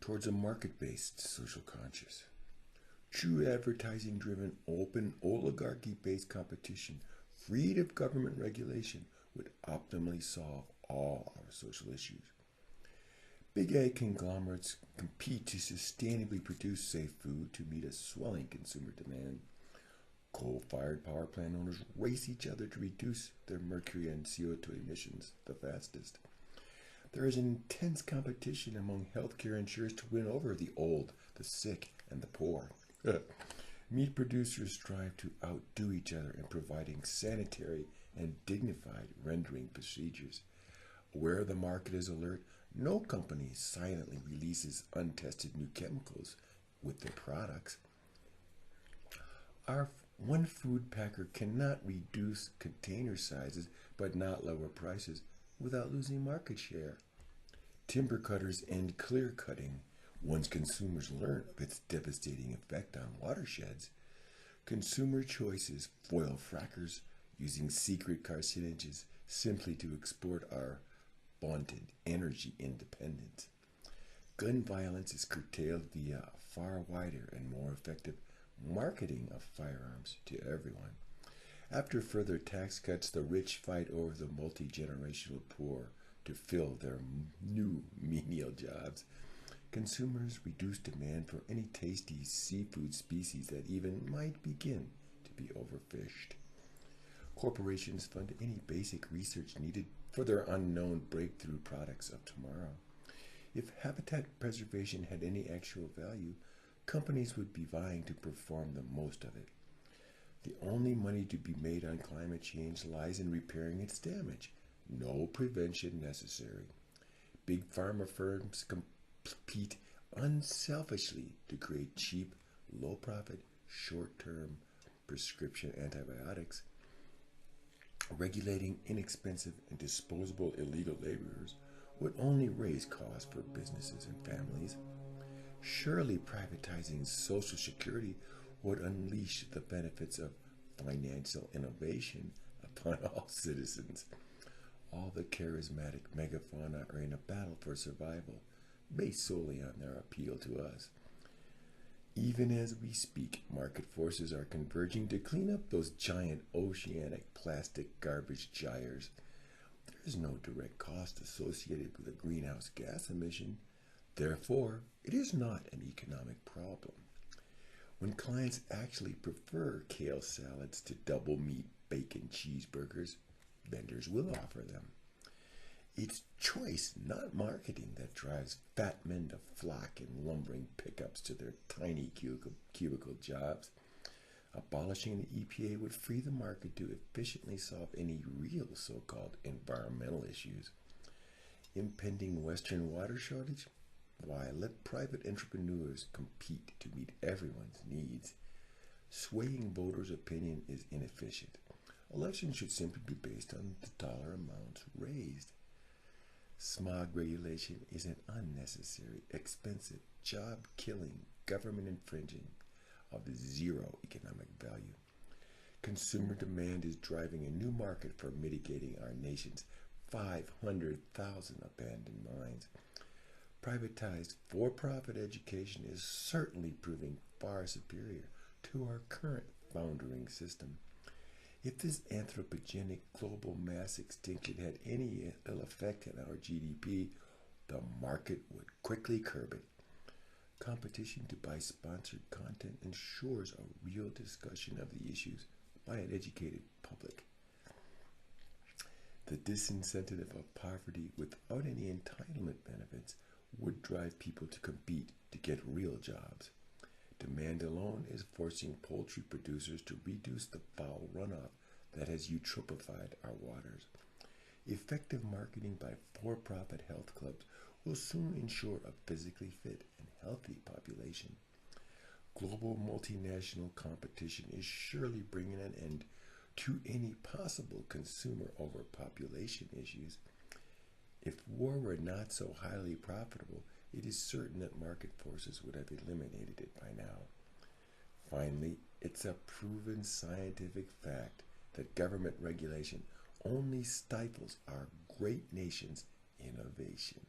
towards a market-based social conscious. True advertising-driven, open, oligarchy-based competition, freed of government regulation, would optimally solve all our social issues. BigAg conglomerates compete to sustainably produce safe food to meet a swelling consumer demand. Coal-fired power plant owners race each other to reduce their mercury and CO2 emissions the fastest. There is intense competition among healthcare insurers to win over the old, the sick, and the poor. Meat producers strive to outdo each other in providing sanitary and dignified rendering procedures. Where the market is alert, no company silently releases untested new chemicals with their products. Our one food packer cannot reduce container sizes but not lower prices without losing market share. Timber cutters end clear cutting once consumers learn of its devastating effect on watersheds. Consumer choices foil frackers using secret carcinogens simply to export our vaunted energy independence. Gun violence is curtailed via far wider and more effective marketing of firearms to everyone. After further tax cuts, the rich fight over the multi-generational poor to fill their new menial jobs. Consumers reduce demand for any tasty seafood species that even might begin to be overfished. Corporations fund any basic research needed for their unknown breakthrough products of tomorrow. If habitat preservation had any actual value, companies would be vying to perform the most of it. The only money to be made on climate change lies in repairing its damage. No prevention necessary. Big pharma firms compete unselfishly to create cheap, low-profit, short-term prescription antibiotics. Regulating inexpensive and disposable illegal laborers would only raise costs for businesses and families. Surely privatizing Social Security would unleash the benefits of financial innovation upon all citizens. All the charismatic megafauna are in a battle for survival, based solely on their appeal to us. Even as we speak, market forces are converging to clean up those giant oceanic plastic garbage gyres. There is no direct cost associated with a greenhouse gas emission. Therefore, it is not an economic problem. When clients actually prefer kale salads to double meat bacon cheeseburgers, vendors will offer them. It's choice, not marketing, that drives fat men to flock in lumbering pickups to their tiny cubicle jobs. Abolishing the EPA would free the market to efficiently solve any real so-called environmental issues. Impending Western water shortage? Why, let private entrepreneurs compete to meet everyone's needs. Swaying voters' opinion is inefficient. Elections should simply be based on the dollar amounts raised. Smog regulation is an unnecessary, expensive, job-killing, government-infringing of zero economic value. Consumer demand is driving a new market for mitigating our nation's 500,000 abandoned mines. Privatized for-profit education is certainly proving far superior to our current foundering system. If this anthropogenic global mass extinction had any ill effect on our GDP, the market would quickly curb it. Competition to buy sponsored content ensures a real discussion of the issues by an educated public. The disincentive of poverty without any entitlement benefits would drive people to compete to get real jobs. Demand alone is forcing poultry producers to reduce the foul runoff that has eutrophied our waters. Effective marketing by for-profit health clubs will soon ensure a physically fit and healthy population. Global multinational competition is surely bringing an end to any possible consumer overpopulation issues. If war were not so highly profitable, it is certain that market forces would have eliminated it by now. Finally, it's a proven scientific fact that government regulation only stifles our great nation's innovation.